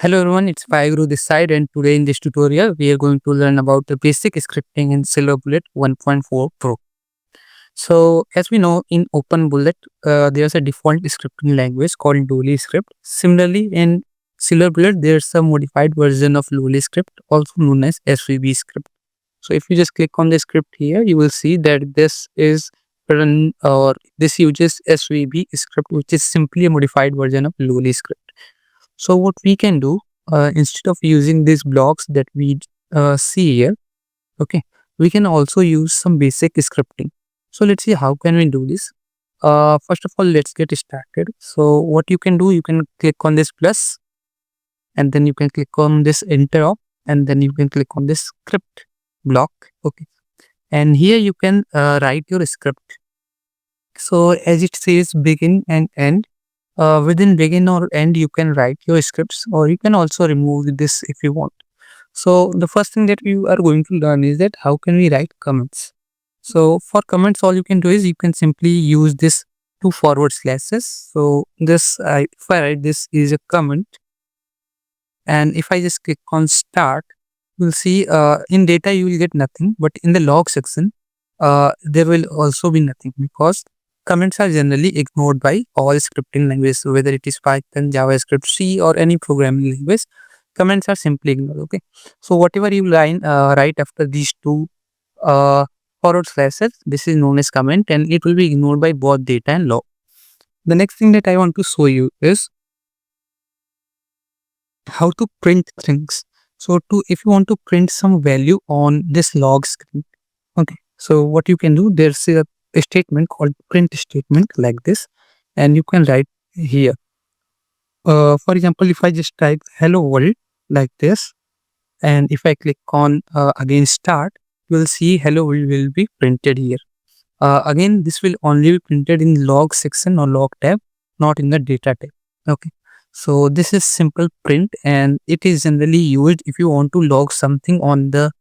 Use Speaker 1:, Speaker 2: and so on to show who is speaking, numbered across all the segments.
Speaker 1: Hello everyone, it's pyGuru this side, and today in this tutorial we are going to learn about the basic scripting in silverbullet 1.4 Pro. So as we know, in OpenBullet there's a default scripting language called LoliScript. Similarly, in silverbullet there's a modified version of LoliScript, also known as SVBScript. So if you just click on the script here, you will see that this is run or this uses SVBScript, which is simply a modified version of LoliScript. So what we can do, instead of using these blocks that we see here, okay, we can also use some basic scripting. So let's see how can we do this. First of all, let's get started. So what you can do, you can click on this plus, and then you can click on this enter op, and then you can click on this script block. Okay, and here you can write your script. So as it says begin and end, within begin or end you can write your scripts, or you can also remove this if you want. So the first thing that you are going to learn is that how can we write comments. So for comments, all you can do is you can simply use this two forward slashes. So this if I write this is a comment, and if I just click on start, you'll see in data you will get nothing, but in the log section there will also be nothing, because comments are generally ignored by all scripting languages. So whether it is Python, JavaScript, C, or any programming language, comments are simply ignored. Okay, so whatever you write after these two forward slashes, this is known as comment, and it will be ignored by both data and log. The next thing that I want to show you is how to print things. So if you want to print some value on this log screen, okay, so what you can do, there's a statement called print statement like this, and you can write here. For example, if I just type hello world like this, and if I click on again start, you will see hello world will be printed here. Again, this will only be printed in log section or log tab, not in the data tab. Okay, so this is simple print, and it is generally used if you want to log something on the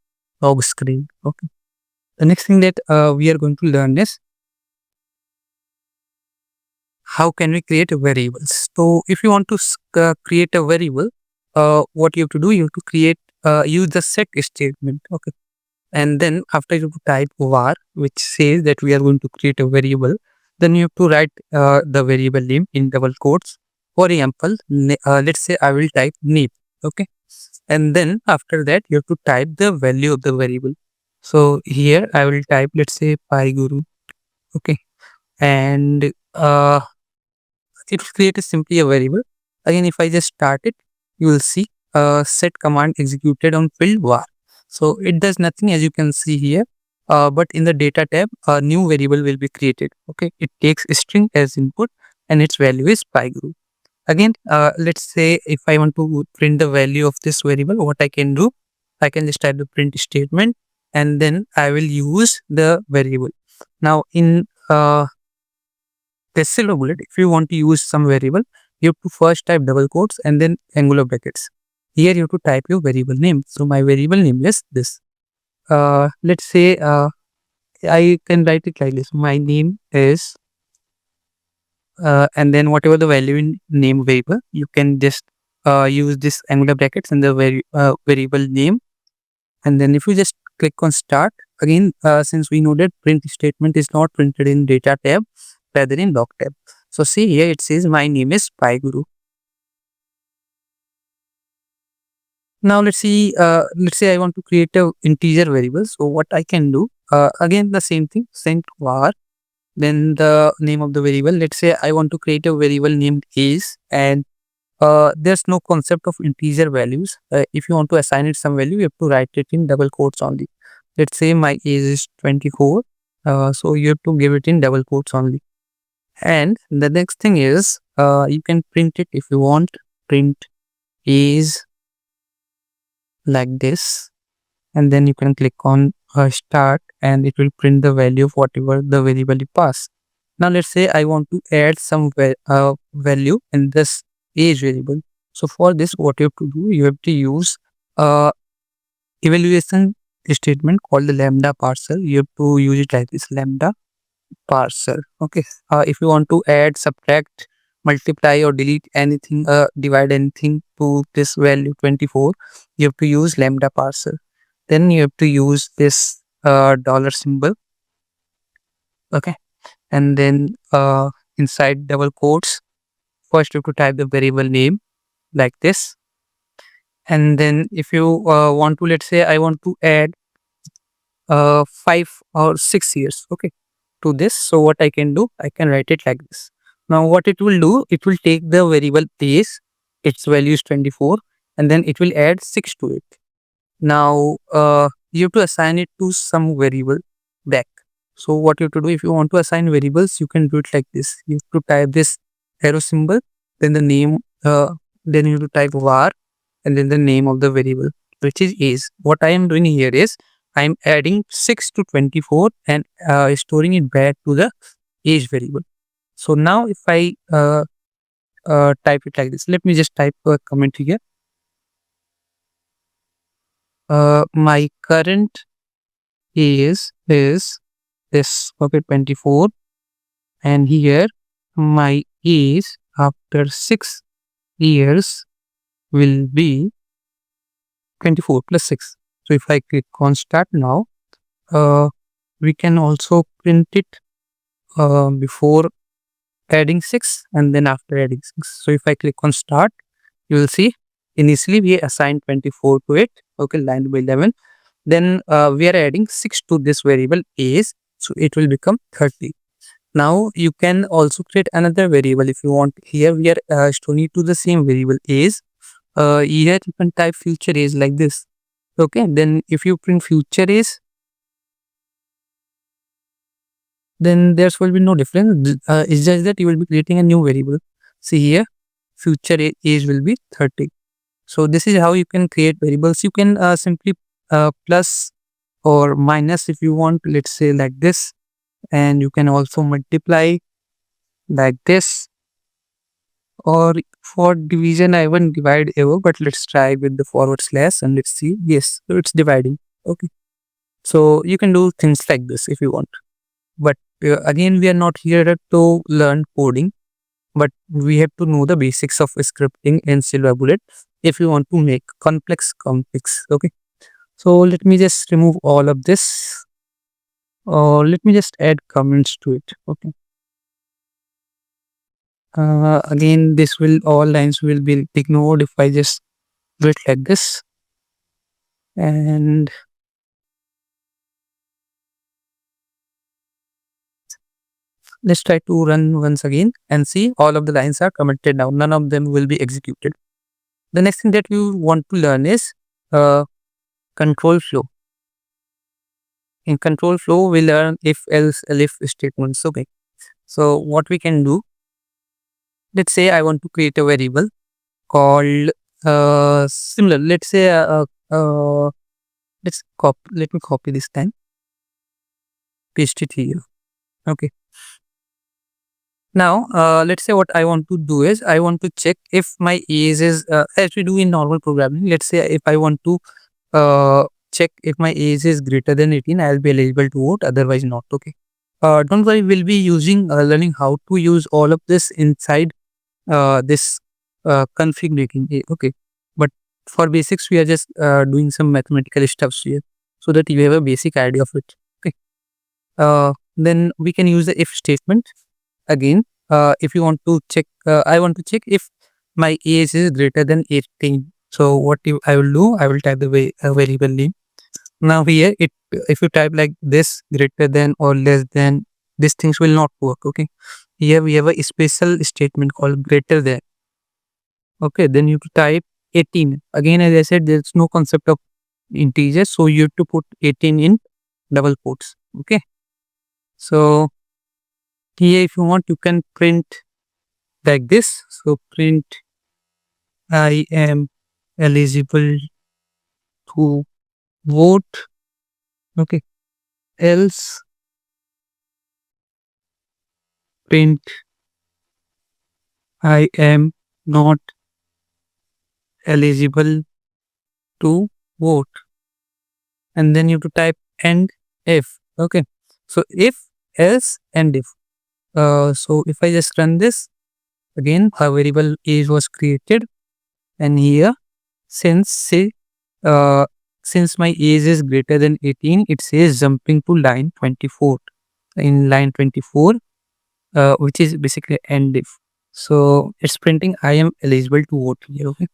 Speaker 1: log screen. Okay, the next thing that we are going to learn is how can we create variables. So if you want to create a variable, what you have to do, you have to create use the set statement. Okay, and then after you type var, which says that we are going to create a variable, then you have to write the variable name in double quotes. For example, let's say I will type name. Okay, and then after that you have to type the value of the variable. So here I will type, let's say, pyGuru. Okay, and it will create simply a variable. Again, if I just start it, you will see set command executed on field var. So it does nothing, as you can see here, but in the data tab a new variable will be created. Okay, it takes a string as input and its value is pyGuru. Again, let's say if I want to print the value of this variable, what I can do, I can just type the print statement, and then I will use the variable. Now in the silverbullet, if you want to use some variable, you have to first type double quotes and then angular brackets. Here you have to type your variable name. So my variable name is this. Let's say I can write it like this. My name is, and then whatever the value in name variable, you can just use this angular brackets and the variable name. And then if you just click on start, again, since we know that print statement is not printed in data tab, rather in log tab. So see here it says my name is pyGuru. Now let's see, let's say I want to create a integer variable. So what I can do, again the same thing, send var, then the name of the variable. Let's say I want to create a variable named is, and there's no concept of integer values. If you want to assign it some value, you have to write it in double quotes only. Let's say my age is 24, so you have to give it in double quotes only. And the next thing is you can print it if you want. Print is like this, and then you can click on start, and it will print the value of whatever the variable you pass. Now let's say I want to add some value in this age variable. So for this, what you have to do, you have to use evaluation statement called the lambda parser. You have to use it like this, lambda parser. Okay, if you want to add, subtract, multiply or delete anything, divide anything to this value 24, you have to use lambda parser. Then you have to use this dollar symbol. Okay. And then inside double quotes, first you have to type the variable name like this. And then if you want to, let's say I want to add 5 or 6 years, okay, to this. So what I can do, I can write it like this. Now what it will do, it will take the variable age, its value is 24, and then it will add 6 to it. Now you have to assign it to some variable back. So what you have to do, if you want to assign variables, you can do it like this. You have to type this arrow symbol, then the name, then you have to type var, and then the name of the variable, which is age. What I am doing here is I am adding 6 to 24 and storing it back to the age variable. So now if I type it like this, let me just type a comment here. My current age is this, okay, 24, and here my age after 6 years will be 24 plus 6. So if I click on start now, we can also print it before adding 6 and then after adding 6. So if I click on start, you will see initially we assigned 24 to it, okay, line number 11. Then we are adding 6 to this variable age, so it will become 30. Now you can also create another variable if you want. Here we are storing to the same variable age. Here you can type future age like this. Okay, then if you print future age, then there will be no difference. It's just that you will be creating a new variable. See here, future age will be 30. So this is how you can create variables. You can simply plus or minus if you want, let's say like this, and you can also multiply like this, or for division I won't divide ever, but let's try with the forward slash and let's see. Yes, so it's dividing. Okay, so you can do things like this if you want, but again we are not here to learn coding, but we have to know the basics of scripting in silverbullet if you want to make complex configs. Okay, so let me just remove all of this, or let me just add comments to it. Okay, again this will, all lines will be ignored if I just do it like this. And let's try to run once again and see all of the lines are commented now. None of them will be executed. The next thing that you want to learn is control flow. In control flow, we learn if, else, elif statements. Okay, so what we can do, let's say I want to create a variable called similar. Let's say let me copy this time, paste it here. Okay. Now, let's say what I want to do is I want to check if my age is, as we do in normal programming, let's say if I want to check if my age is greater than 18, I'll be eligible to vote, otherwise not. Okay. Don't worry, we'll be using, learning how to use all of this inside this config making. Okay. But for basics, we are just doing some mathematical stuff here so that you have a basic idea of it. Okay. Then we can use the if statement. Again, if you want to check, I want to check if my age is greater than 18. So what I will do, I will type the variable name. Now here, if you type like this, greater than or less than, these things will not work. Okay. Here we have a special statement called greater than. Okay. Then you have to type 18. Again, as I said, there's no concept of integers, so you have to put 18 in double quotes. Okay. So here, if you want, you can print like this. So print I am eligible to vote. Okay. Else print I am not eligible to vote. And then you have to type and if. Okay. So if, else, and if. So if I just run this, again a variable age was created, and here since uh, since my age is greater than 18, it says jumping to line 24. In line 24, which is basically end if. So it's printing I am eligible to vote here. Okay.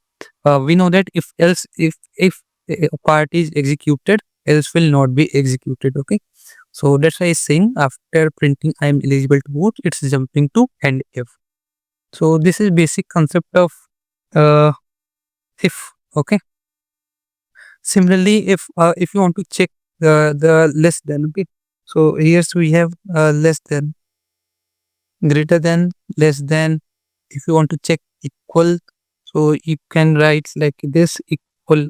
Speaker 1: We know that if a part is executed, else will not be executed. Okay. So that's why it's saying after printing I am eligible to vote, it's jumping to end if. So this is basic concept of uh, if. Okay. Similarly, if you want to check the less than, okay. So here we have less than, greater than, less than. If you want to check equal, so you can write like this, equal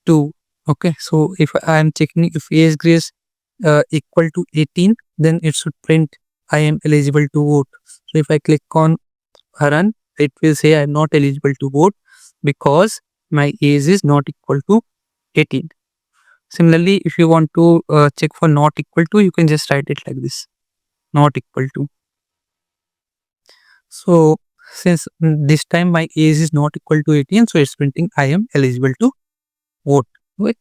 Speaker 1: to. Okay. So if I am checking if age is equal to 18, then it should print I am eligible to vote. So if I click on run, it will say I am not eligible to vote because my age is not equal to 18. Similarly, if you want to check for not equal to, you can just write it like this, not equal to. So since this time my age is not equal to 18, so it's printing I am eligible to vote. Right?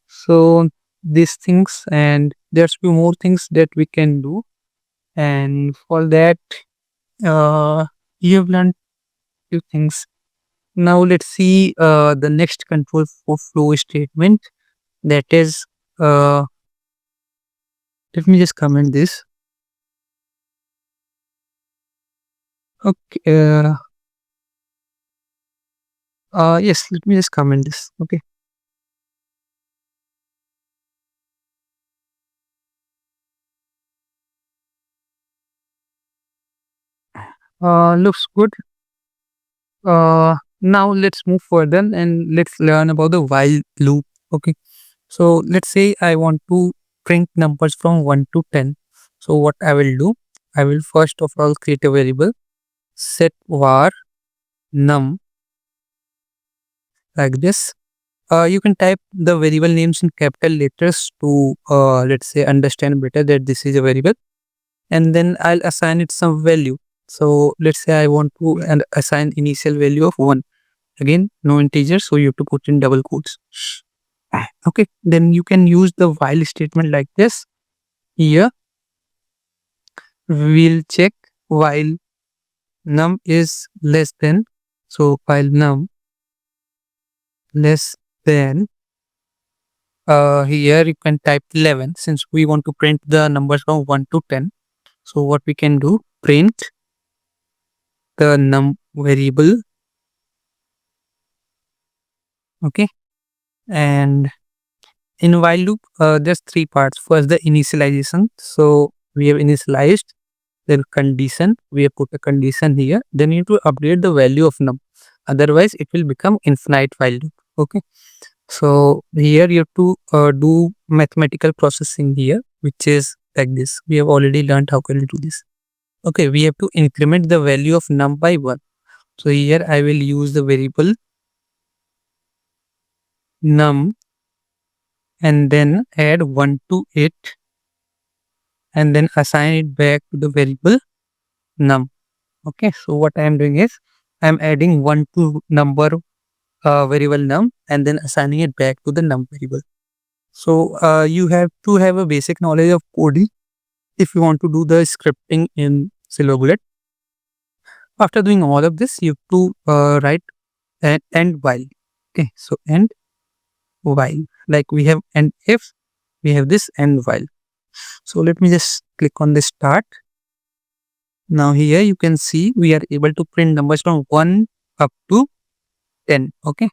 Speaker 1: So these things, and there's few more things that we can do. And for that, you have learned few things. Now let's see the next control for flow statement. That is, let me just comment this. Okay. Yes, let me just comment this. Okay. Looks good. Now let's move further and let's learn about the while loop. Okay. So let's say I want to print numbers from 1 to 10. So what I will do, I will first of all create a variable, set var num, like this. You can type the variable names in capital letters to let's say understand better that this is a variable, and then I'll assign it some value. So let's say I want to assign initial value of 1. Again, no integer, so you have to put in double quotes. Okay, then you can use the while statement like this. Here we'll check while num is less than, so while num less than, here you can type 11 since we want to print the numbers from 1 to 10. So what we can do, print the num variable. Okay, and in while loop there's 3 parts. First, the initialization. So we have initialized, then condition, we have put a condition here, then you need to update the value of num, otherwise it will become infinite while loop. Okay, so here you have to do mathematical processing here, which is like this. We have already learned how can we do this. Okay, we have to increment the value of num by 1. So here I will use the variable num and then add 1 to it and then assign it back to the variable num. Okay, so what I am doing is I am adding 1 to number variable num and then assigning it back to the num variable. So you have to have a basic knowledge of coding if you want to do the scripting in silverbullet. After doing all of this, you have to write an end while. Okay, so end while, like we have end if, we have this end while. So let me just click on the start. Now here you can see we are able to print numbers from 1 up to 10. Okay,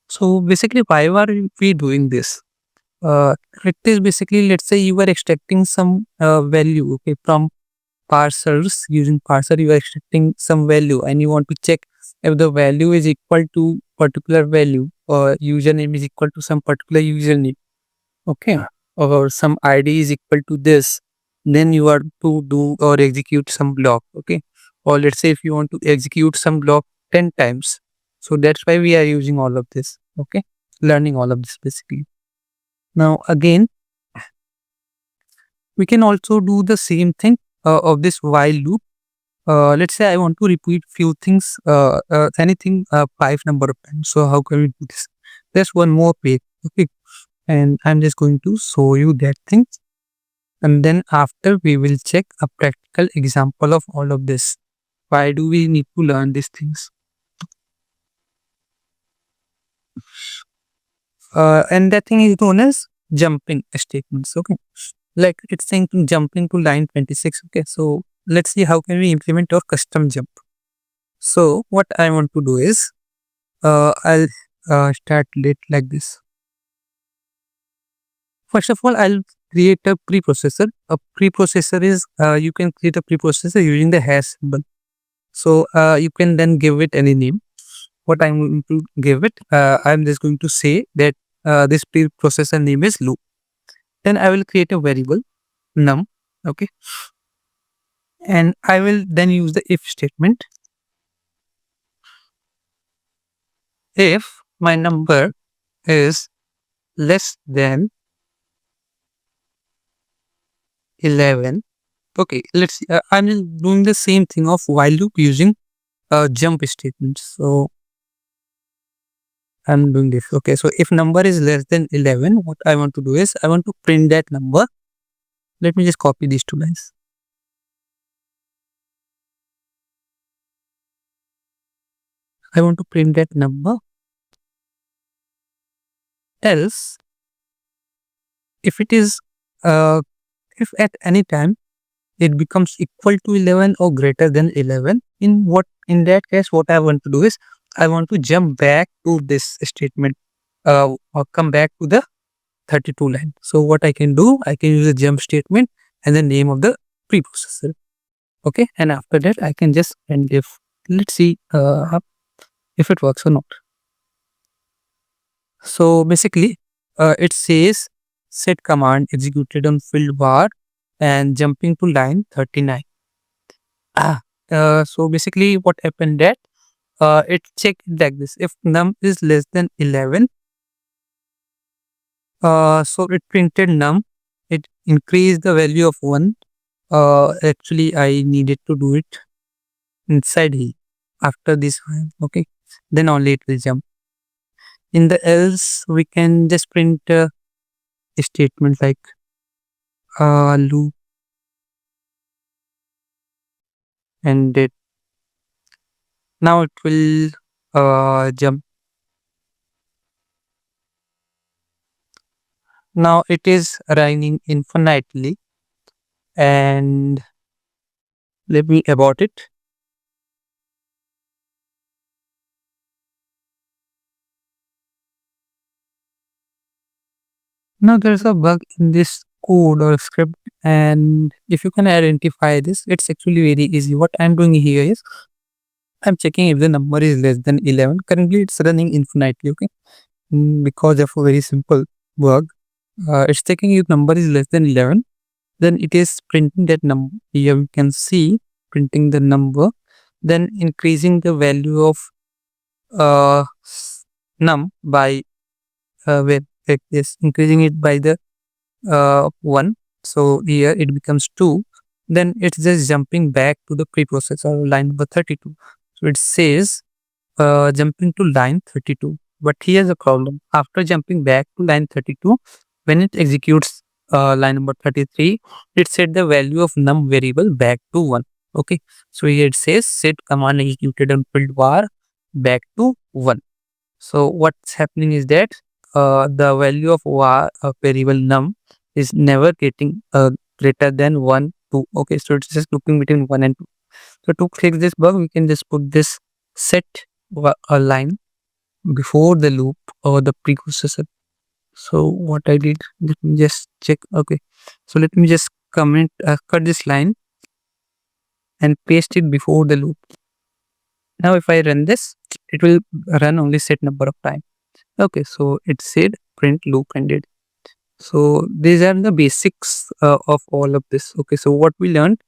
Speaker 1: so basically why are we doing this? It is basically, let's say you are extracting some value, okay, from parsers. Using parser you are extracting some value and you want to check if the value is equal to particular value or username is equal to some particular username, okay, or some id is equal to this, then you are to do or execute some block. Okay, or let's say if you want to execute some block 10 times, so that's why we are using all of this. Okay, learning all of this basically. Now again, we can also do the same thing of this while loop. let's say I want to repeat few things, anything 5 number of times. So how can we do this? There's one more page, okay, and I'm just going to show you that thing, and then after we will check a practical example of all of this. Why do we need to learn these things? And that thing is known as jumping statements. Okay, like it's saying to jump into line 26. Okay, so let's see how can we implement our custom jump. So what I want to do is I'll start it like this. First of all, I'll create a preprocessor. A preprocessor is you can create a preprocessor using the hash symbol. So you can then give it any name. What I'm going to give it, I'm just going to say that this preprocessor name is loop. Then I will create a variable num. Okay, and I will then use the if statement. If my number is less than 11, okay, let's see, I'm doing the same thing of while loop using jump statement. So I'm doing this. Okay, so if number is less than 11, what I want to do is I want to print that number. Let me just copy these two lines. I want to print that number. Else, if it is, if at any time it becomes equal to 11 or greater than 11, in that case, what I want to do is I want to jump back to this statement, or come back to the 32 line. So what I can do, I can use a jump statement and the name of the preprocessor. Okay, and after that I can just end if. Let's see if it works or not. So basically, it says set command executed on field bar and jumping to line 39. So basically, what happened that it checked like this: if num is less than 11, so it printed num. It increased the value of 1. Actually, I needed to do it inside here after this one. Okay, then only it will jump. In the else, we can just print a statement like loop and it. Now it will jump. Now it is running infinitely, and let me abort it. Now there's a bug in this code or script, and if you can identify this, it's actually very easy. What I'm doing here is I'm checking if the number is less than 11. Currently it's running infinitely, okay, because of a very simple bug. It's checking if number is less than 11, then it is printing that number. Here we can see printing the number, then increasing the value of num by like this, increasing it by the 1. So here it becomes 2. Then it's just jumping back to the preprocessor line number 32. So it says jumping to line 32. But here's a problem. After jumping back to line 32, when it executes line number 33, it set the value of num variable back to 1. Okay. So here it says set command executed on field var back to 1. So what's happening is that the value of var variable num is never getting greater than 1, 2. Okay, so it's just looping between 1 and 2. So to fix this bug, we can just put this set a line before the loop or the preprocessor. So what I did, let me just check. Okay, so let me just cut this line and paste it before the loop. Now if I run this, it will run only set number of time. Okay, so it said print loop ended. So these are the basics of all of this. Okay, so what we learned,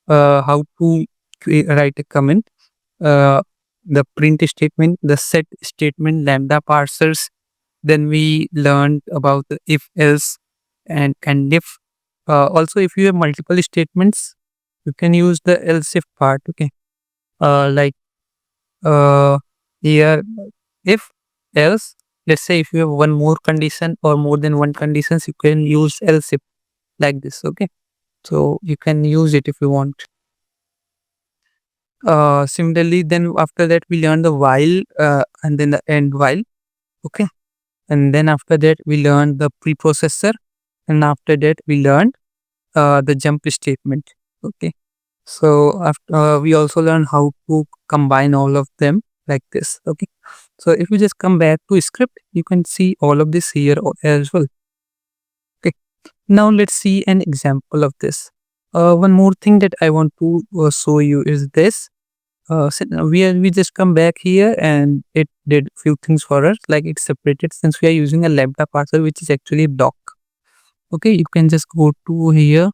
Speaker 1: how to write a comment, the print statement, the set statement, lambda parsers. Then we learned about the if else and if. Also, if you have multiple statements, you can use the else if part. Okay, like here, if else, let's say if you have one more condition or more than one conditions, you can use else if like this. Okay, so you can use it if you want. Similarly, then after that we learn the while and then the end while. Okay, and then after that we learn the preprocessor, and after that we learned the jump statement. Okay, so after we also learn how to combine all of them like this. Okay, so if you just come back to script, you can see all of this here as well. Okay, now let's see an example of this. One more thing that I want to show you is this. So now we just come back here and it did few things for us, like it's separated since we are using a lambda parser, which is actually a block. Okay, you can just go to here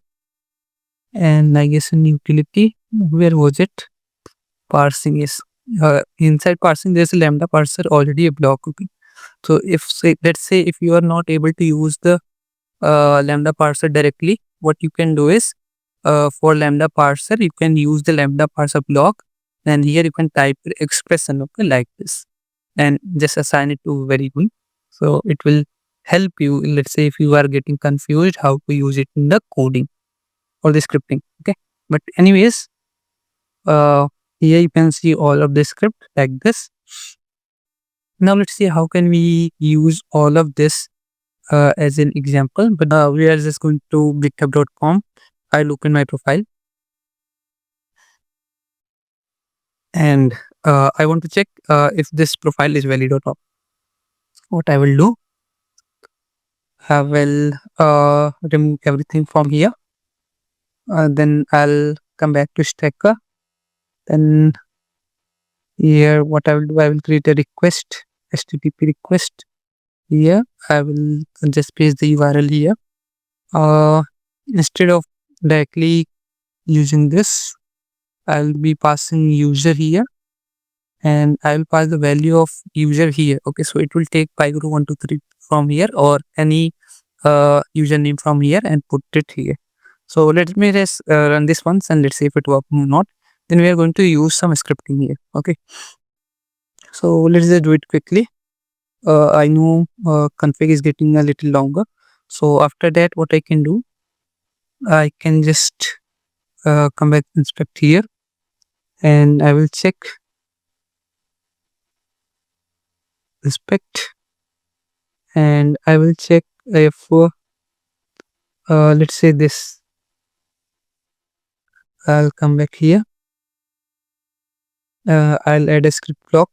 Speaker 1: and I guess in utility, where was it? Parsing is inside parsing. There's a lambda parser already a block. Okay, so if say let's say if you are not able to use the lambda parser directly, what you can do is for lambda parser you can use the lambda parser block, and here you can type your expression, okay, like this, and just assign it to variable. So it will help you, let's say if you are getting confused how to use it in the coding or the scripting. Okay, but anyways, here you can see all of the script like this. Now let's see how can we use all of this as an example. But we are just going to github.com. I look in my profile and I want to check if this profile is valid or not. What I will do, I will remove everything from here. Then I'll come back to stacker. Then here, what I will do, I will create a request, HTTP request. Here, I will just paste the URL here. Instead of directly using this, I'll be passing user here, and I will pass the value of user here. Okay, so it will take pyGuru123 from here or any username from here and put it here. So let me just run this once and let's see if it works or not. Then we are going to use some scripting here. Okay, so let's just do it quickly. I know config is getting a little longer. So after that, what I can do, I can just come back inspect here, and I will check inspect, and I will check if let's say this. I'll come back here. I'll add a script block.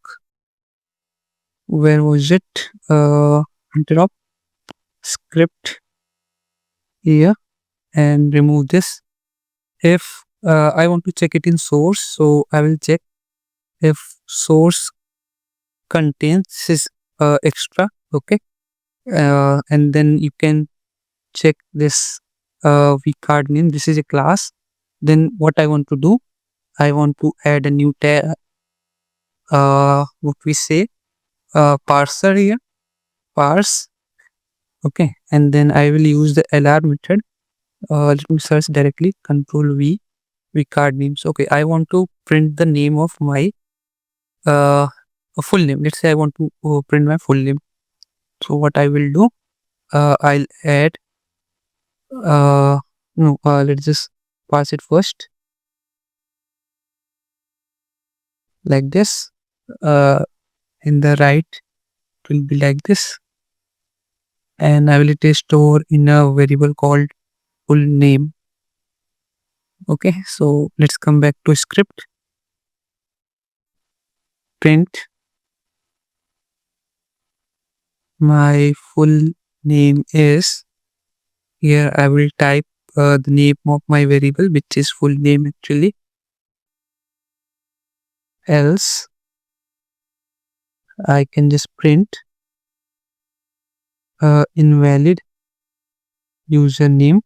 Speaker 1: Where was it? Interrupt script here, and remove this. If I want to check it in source, so I will check if source contains this extra. Okay, and then you can check this vcard name. This is a class. Then what I want to do, I want to add a new tag. What we say, parser here, parse. Okay, and then I will use the lr method. Let me search directly. Control V, vcard names. Okay, I want to print the name of my full name. Let's say I want to print my full name. So what I will do, I'll add. No, let's just pass it first like this. In the right, it will be like this, and I will it is store in a variable called full name. Okay, so let's come back to script. Print my full name is, here I will type the name of my variable, which is full name actually. Else I can just print invalid username,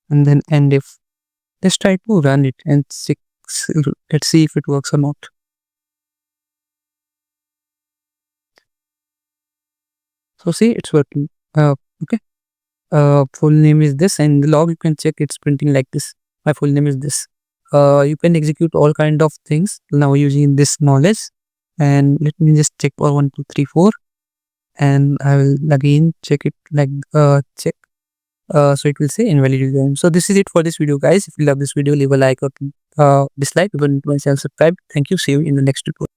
Speaker 1: and then end if. Let's try to run it and let's see if it works or not. So see, it's working. Okay, full name is this, and the log you can check it's printing like this. My full name is this. you can execute all kind of things now using this knowledge. And let me just check for 1 2 3 4, and I will again check it like check. So it will say invalid username. So this is it for this video, guys. If you love this video, leave a like or dislike. If you want to subscribe. Thank you. See you in the next tutorial.